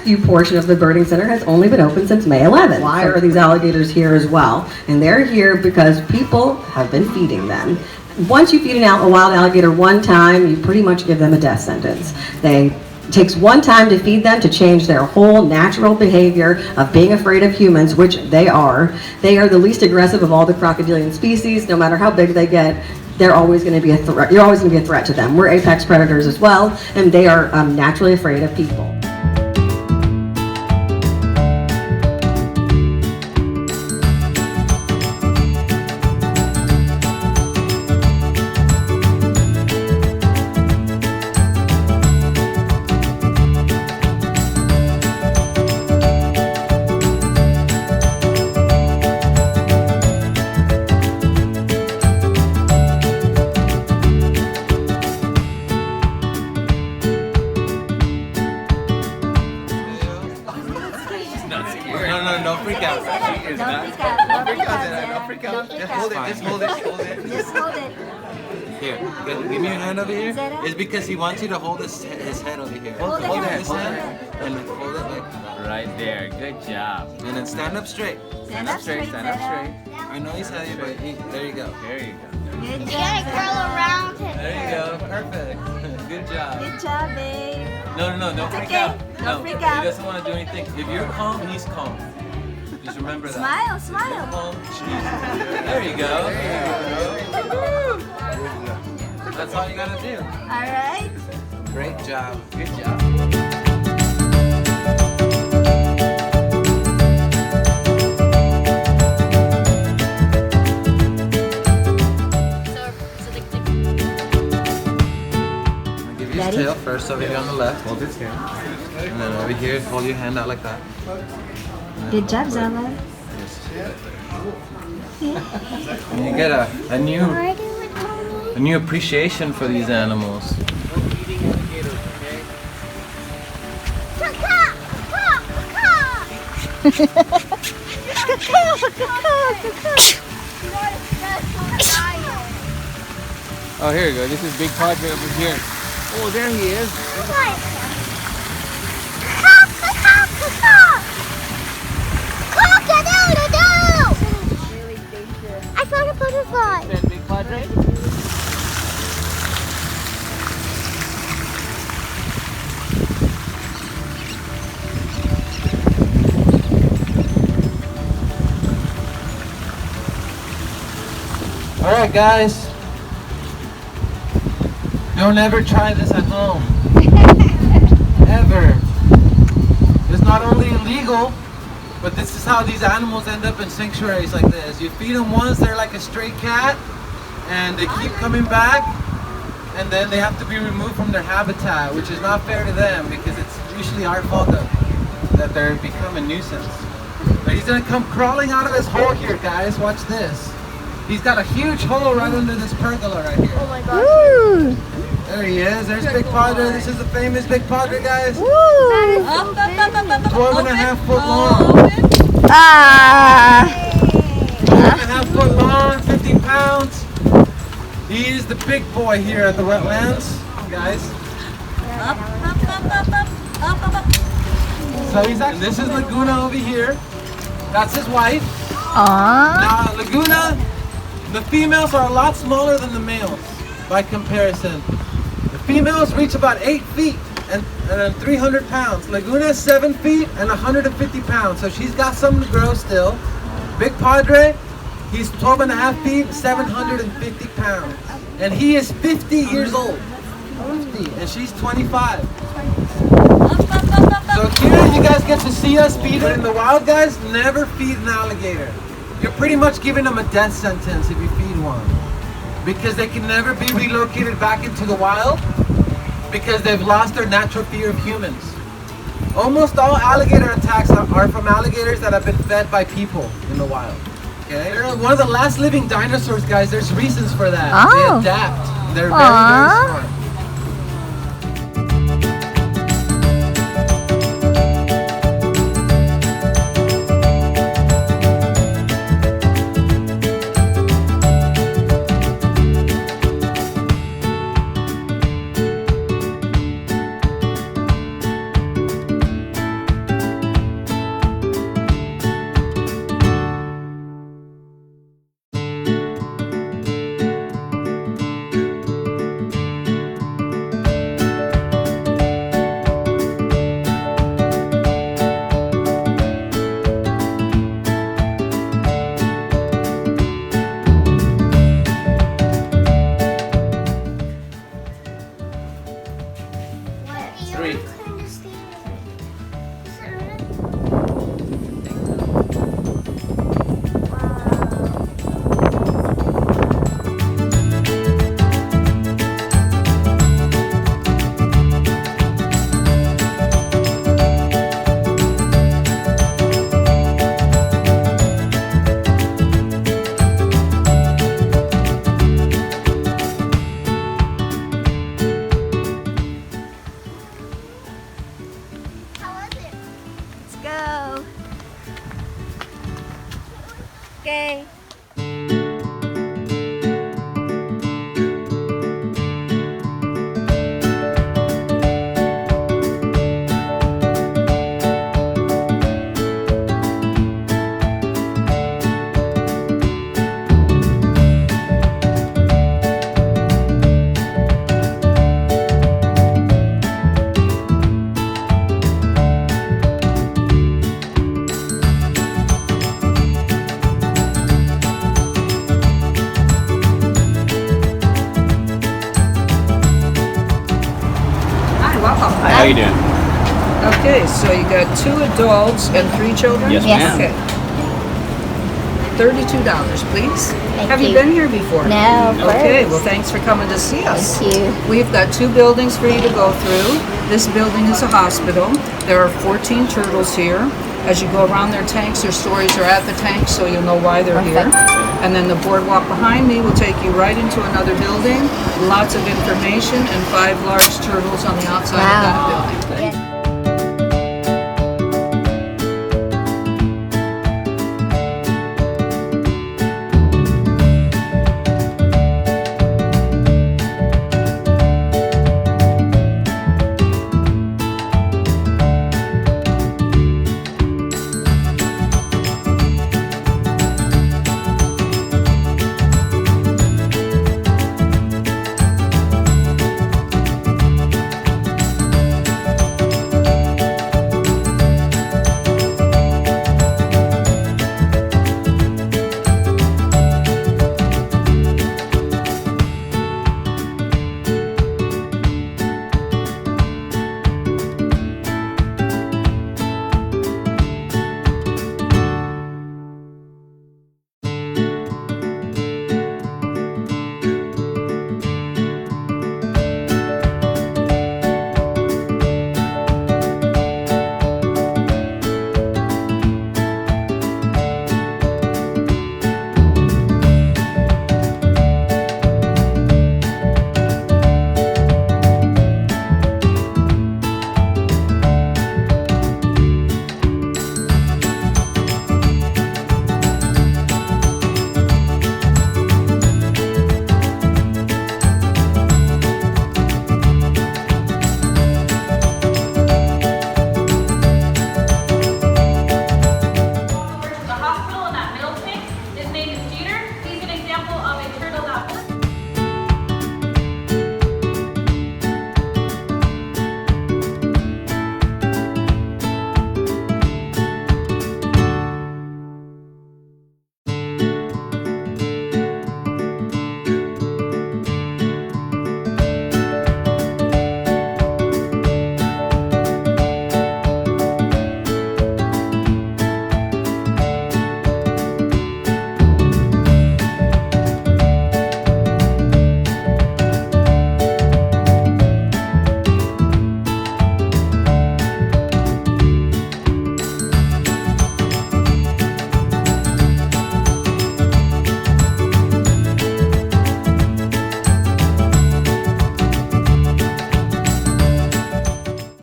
rescue portion of the birding center has only been open since May 11th. Why are these alligators here as well? And they're here because people have been feeding them. Once you feed a wild alligator one time, you pretty much give them a death sentence. It takes one time to feed them to change their whole natural behavior of being afraid of humans, which they are. They are the least aggressive of all the crocodilian species. No matter how big they get, they're always going to be a threat. You're always going to be a threat to them. We're apex predators as well, and they are naturally afraid of people. No, freak out. She is not. Don't freak out. Don't freak out. Just hold it. Just hold it. Just hold it. Here, give me your hand over here. It's because he wants you to hold his head over here. Hold his hand and hold it like that. Right there. Good job. And then stand up straight. Stand up straight. Stand up straight. I know he's heavy, but there you go. There you go. Good You job. gotta curl around it. There you go. Perfect. Good job. Good job, babe. No, don't freak okay. out. Don't freak out. He doesn't want to do anything. If you're calm, he's calm. Just remember that. Smile. Calm. There you go. That's all you gotta do. All right. Great job. Good job. His tail first over here on the left. Hold his hand. And then over here, hold your hand out like that. Good job, Zella. And you get a new appreciation for these animals. Oh, here you go. This is Big Padre over here. Oh, there he is. I found a butterfly. Is that Big Padre? Alright guys, don't ever try this at home. Ever. It's not only illegal, but this is how these animals end up in sanctuaries like this. You feed them once, they're like a stray cat, and they keep coming back, and then they have to be removed from their habitat, which is not fair to them because it's usually our fault that they're becoming a nuisance. But he's gonna come crawling out of his hole here, guys. Watch this. He's got a huge hole right under this pergola right here. Oh my gosh. There he is. There's Big Padre. This is the famous Big Padre, guys. 12 and a half foot long. 12 and a half foot long, 50 pounds. He is the big boy here at the wetlands, guys. So he's actually, this is Laguna over here. That's his wife. Now Laguna, the females are a lot smaller than the males by comparison. The females reach about 8 feet and 300 pounds. Laguna is 7 feet and 150 pounds, so she's got something to grow still. Big Padre, he's 12 and a half feet, 750 pounds. And he is 50 years old. 50, and she's 25. So here you guys get to see us feed it. And the wild guys never feed an alligator. You're pretty much giving them a death sentence if you feed one. Because they can never be relocated back into the wild because they've lost their natural fear of humans. Almost all alligator attacks are from alligators that have been fed by people in the wild. Okay? They're one of the last living dinosaurs, guys. There's reasons for that. They adapt. They're very, very smart. you doing? Okay, so you got 2 adults and 3 children? Yes, Yes. ma'am. Okay. $32, please. Thank Have you you. been here before? No, Okay, first. well, thanks for coming to see us. Thank you. We've got 2 buildings for you to go through. This building is a hospital. There are 14 turtles here. As you go around their tanks, their stories are at the tanks, so you'll know why they're here. And then the boardwalk behind me will take you right into another building. Lots of information and 5 large turtles on the outside of that building.